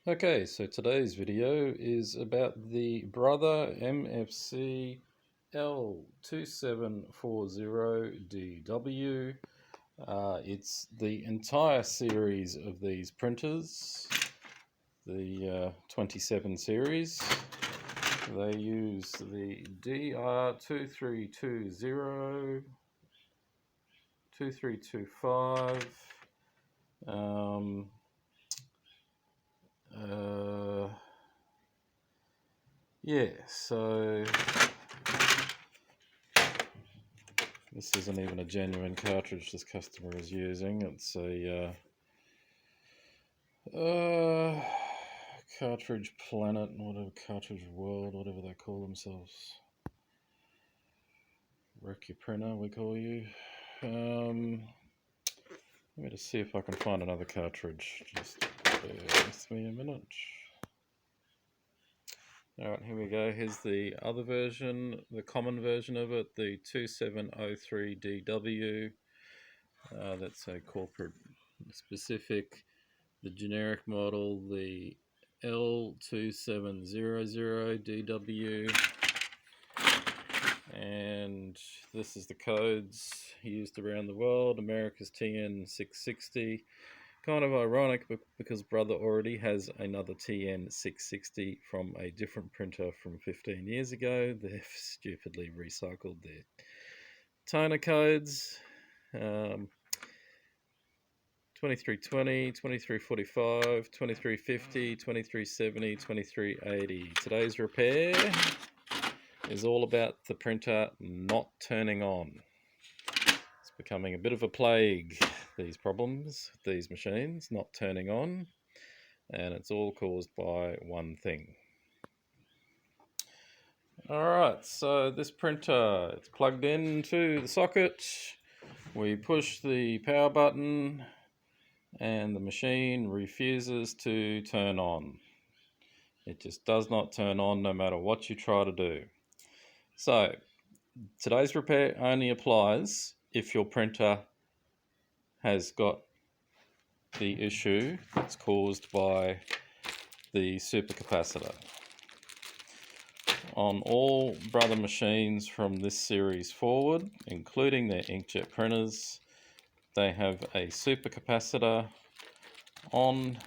Okay, so today's video is about the Brother MFC L2740 DW. It's the entire series of these printers, the 27 series. They use the DR2320, 2325, so this isn't even a genuine cartridge this customer is using. It's a Cartridge Planet, whatever, Cartridge World, whatever they call themselves. Wreck your printer, we call you. Let me just see if I can find another cartridge. Just bear with me a minute. Alright, here we go. Here's the other version, the common version of it, the 2703 DW. That's a corporate specific. The generic model, the L2700 DW. And this is the codes used around the world. America's TN660. Kind of ironic because Brother already has another TN660 from a different printer from 15 years ago. They've stupidly recycled their toner codes. 2320, 2345, 2350, 2370, 2380. Today's repair is all about the printer not turning on. It's becoming a bit of a plague, these problems, these machines not turning on, and it's all caused by one thing. Alright, so this printer, it's plugged into the socket. We push the power button and the machine refuses to turn on. It just does not turn on no matter what you try to do. So today's repair only applies if your printer has got the issue that's caused by the supercapacitor. On all Brother machines from this series forward, including their inkjet printers, they have a supercapacitor on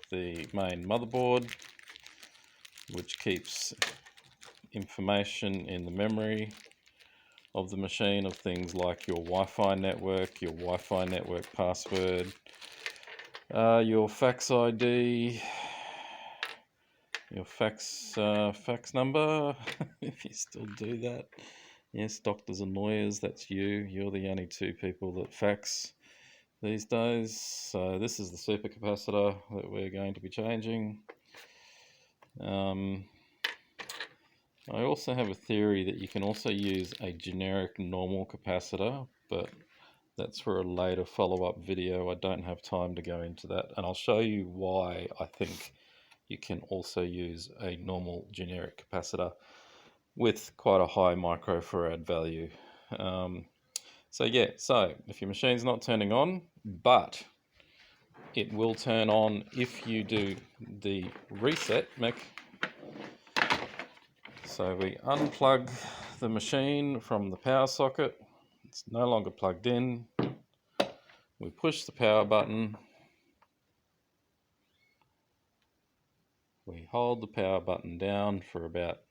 the main motherboard, which keeps information in the memory of the machine of things like your Wi-Fi network password, your fax ID, your fax number, if you still do that. Yes, doctors and lawyers, that's you. You're the only two people that fax these days. So this is the supercapacitor that we're going to be changing. I also have a theory that you can also use a generic normal capacitor, but that's for a later follow-up video. I don't have time to go into that, and I'll show you why I think you can also use a normal generic capacitor with quite a high microfarad value. So if your machine's not turning on, but it will turn on if you do the reset mech. So we unplug the machine from the power socket. It's no longer plugged in. We push the power button. We hold the power button down for about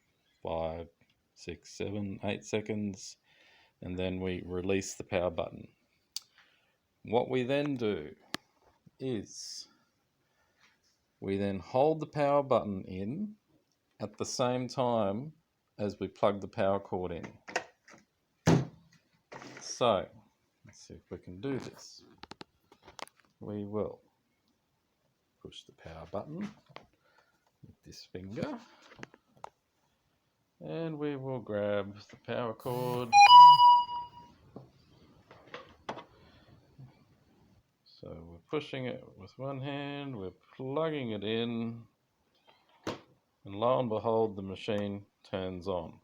5, 6, 7, 8 seconds, and then we release the power button. What we then do is we then hold the power button in at the same time as we plug the power cord in. So let's see if we can do this. We will push the power button with this finger, and we will grab the power cord. So we're pushing it with one hand, we're plugging it in, and lo and behold, the machine turns on.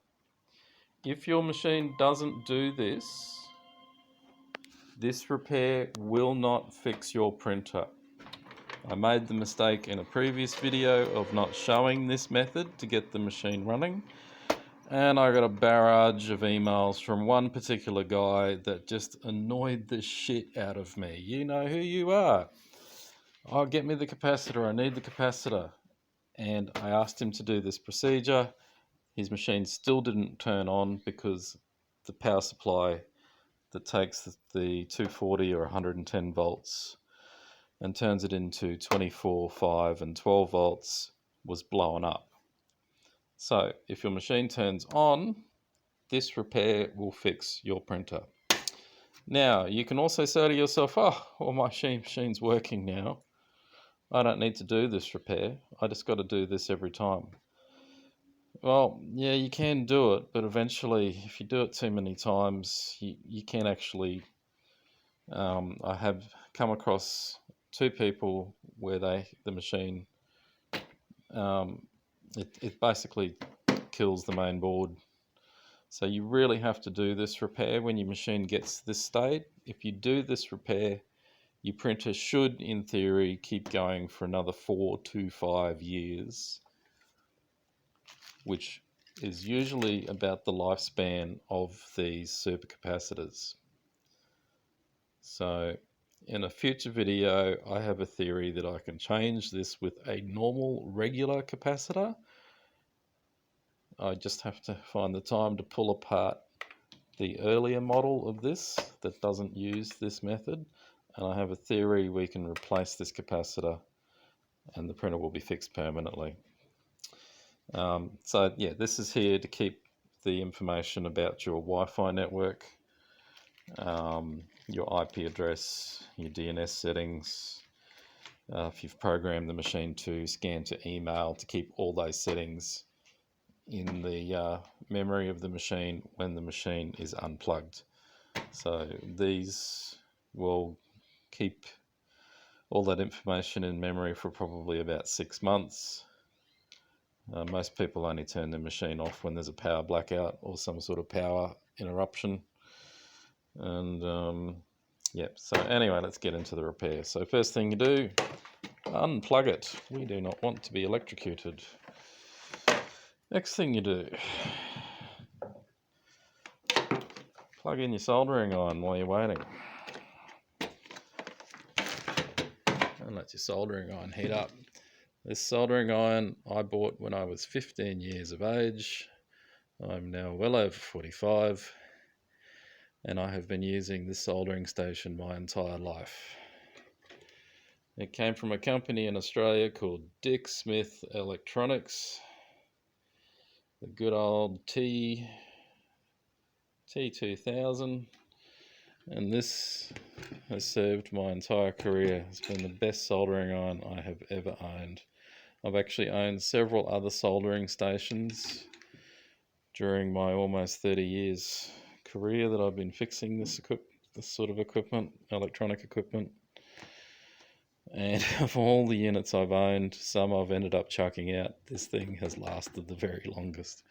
If your machine doesn't do this, this repair will not fix your printer. I made the mistake in a previous video of not showing this method to get the machine running, and I got a barrage of emails from one particular guy that just annoyed the shit out of me. You know who you are. Oh, get me the capacitor, I need the capacitor. And I asked him to do this procedure. His machine still didn't turn on because the power supply that takes the 240 or 110 volts and turns it into 24, 5 and 12 volts was blowing up. So if your machine turns on, this repair will fix your printer. Now, you can also say to yourself, oh, well, my machine's working now. I don't need to do this repair. I just got to do this every time. Well, yeah, you can do it, but eventually, if you do it too many times, you can actually... I have come across two people where the machine, it basically kills the main board. So you really have to do this repair when your machine gets to this state. If you do this repair, your printer should, in theory, keep going for another 4 to 5 years, which is usually about the lifespan of these supercapacitors. So in a future video, I have a theory that I can change this with a normal regular capacitor. I just have to find the time to pull apart the earlier model of this that doesn't use this method, and I have a theory we can replace this capacitor and the printer will be fixed permanently. So yeah, this is here to keep the information about your Wi-Fi network, your IP address, your DNS settings, if you've programmed the machine to scan to email, to keep all those settings in the memory of the machine when the machine is unplugged. So these will keep all that information in memory for probably about 6 months. Most people only turn their machine off when there's a power blackout or some sort of power interruption. And yep, so anyway, let's get into the repair. So first thing you do, unplug it. We do not want to be electrocuted. Next thing you do, plug in your soldering iron while you're waiting. And let your soldering iron heat up. This soldering iron I bought when I was 15 years of age. I'm now well over 45, and I have been using this soldering station my entire life. It came from a company in Australia called Dick Smith Electronics. The good old T2000, and this has served my entire career. It's been the best soldering iron I have ever owned. I've actually owned several other soldering stations during my almost 30 years career that I've been fixing this sort of equipment, electronic equipment. And of all the units I've owned, some I've ended up chucking out. This thing has lasted the very longest.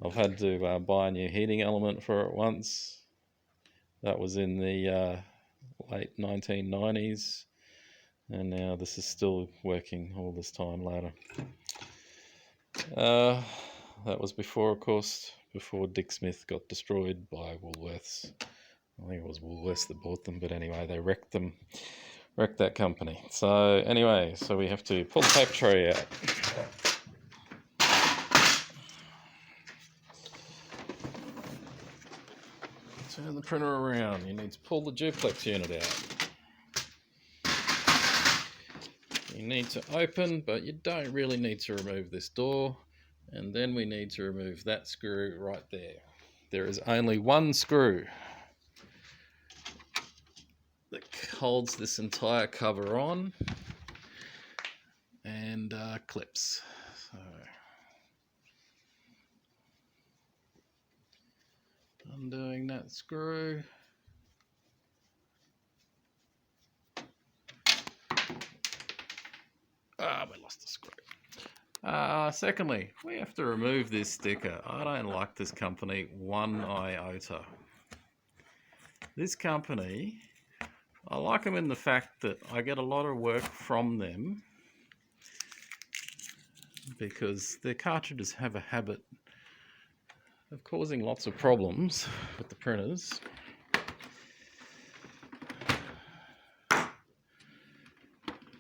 I've had to buy a new heating element for it once. That was in the late 1990s. And now this is still working all this time later. That was before, of course, before Dick Smith got destroyed by Woolworths. I think it was Woolworths that bought them, but anyway, they wrecked them. Wrecked that company. So anyway, so we have to pull the paper tray out. Turn the printer around. You need to pull the duplex unit out. You need to open, but you don't really need to remove this door. And then we need to remove that screw right there. There is only one screw that holds this entire cover on and clips. So undoing that screw. We lost the screw. Secondly, we have to remove this sticker. I don't like this company one iota. This company, I like them in the fact that I get a lot of work from them because their cartridges have a habit of causing lots of problems with the printers.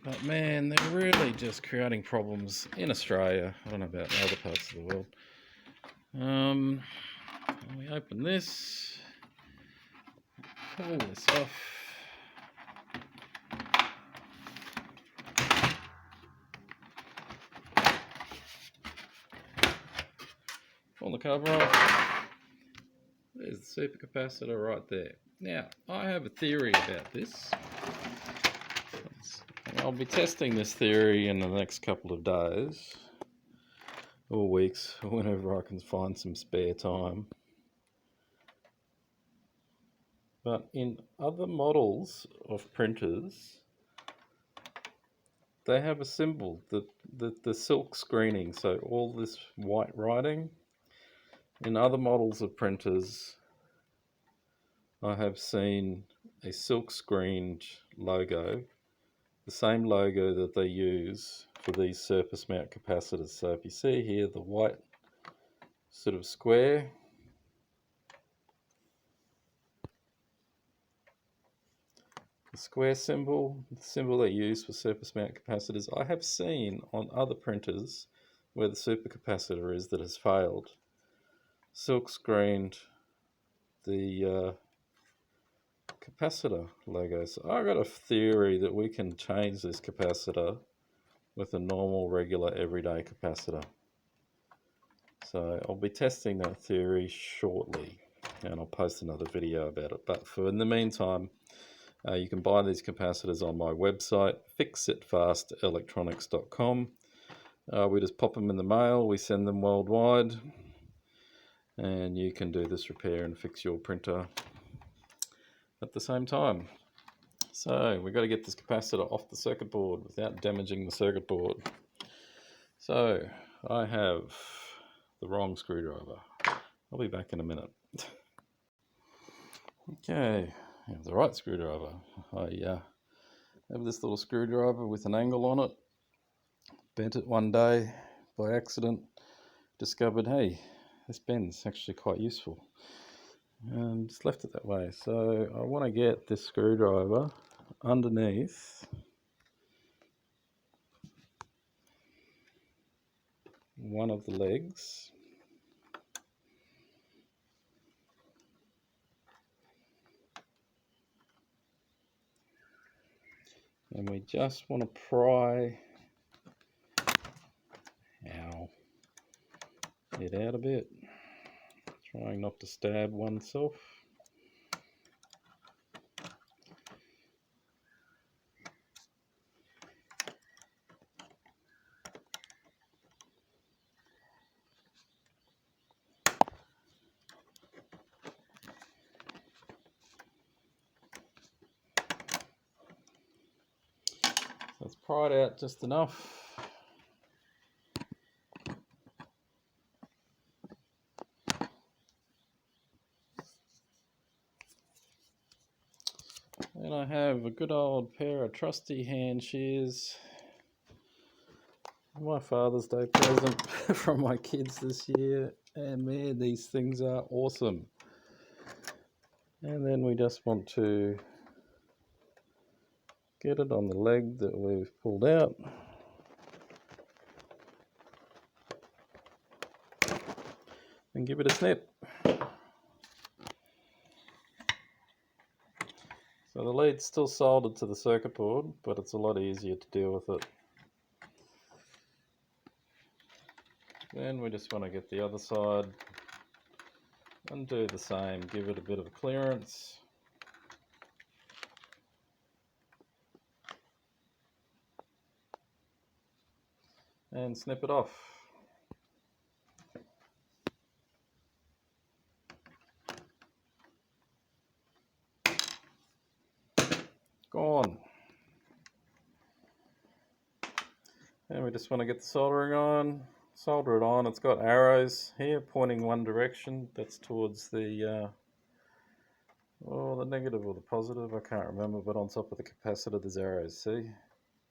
But man, they're really just creating problems in Australia. I don't know about in other parts of the world. We open this, pull this off. Pull the cover off. There's the supercapacitor right there. Now, I have a theory about this. I'll be testing this theory in the next couple of days or weeks, or whenever I can find some spare time. But in other models of printers, they have a symbol, the silk screening, so all this white writing. In other models of printers, I have seen a silk screened logo, the same logo that they use for these surface mount capacitors. So if you see here the white sort of square, the square symbol, the symbol they use for surface mount capacitors, I have seen on other printers where the supercapacitor is that has failed, silk screened the capacitor logo. So I've got a theory that we can change this capacitor with a normal, regular, everyday capacitor. So I'll be testing that theory shortly, and I'll post another video about it. But for in the meantime, you can buy these capacitors on my website, fixitfastelectronics.com. We just pop them in the mail, we send them worldwide, and you can do this repair and fix your printer at the same time. So we've got to get this capacitor off the circuit board without damaging the circuit board. So I have the wrong screwdriver. I'll be back in a minute. Okay, I have the right screwdriver. I have this little screwdriver with an angle on it. Bent it one day by accident. Discovered, hey, this bend's actually quite useful. And just left it that way. So I want to get this screwdriver underneath one of the legs. And we just want to pry it out a bit, trying not to stab oneself. Let's pry it out just enough. And I have a good old pair of trusty hand shears. My Father's Day present from my kids this year. And man, these things are awesome. And then we just want to get it on the leg that we've pulled out. And give it a snip. So the lead's still soldered to the circuit board, but it's a lot easier to deal with it. Then we just want to get the other side and do the same, give it a bit of a clearance. And snip it off. Gone. And we just want to get the soldering on, solder it on. It's got arrows here pointing one direction, that's towards the Or the negative or the positive, I can't remember, but on top of the capacitor there's arrows, see?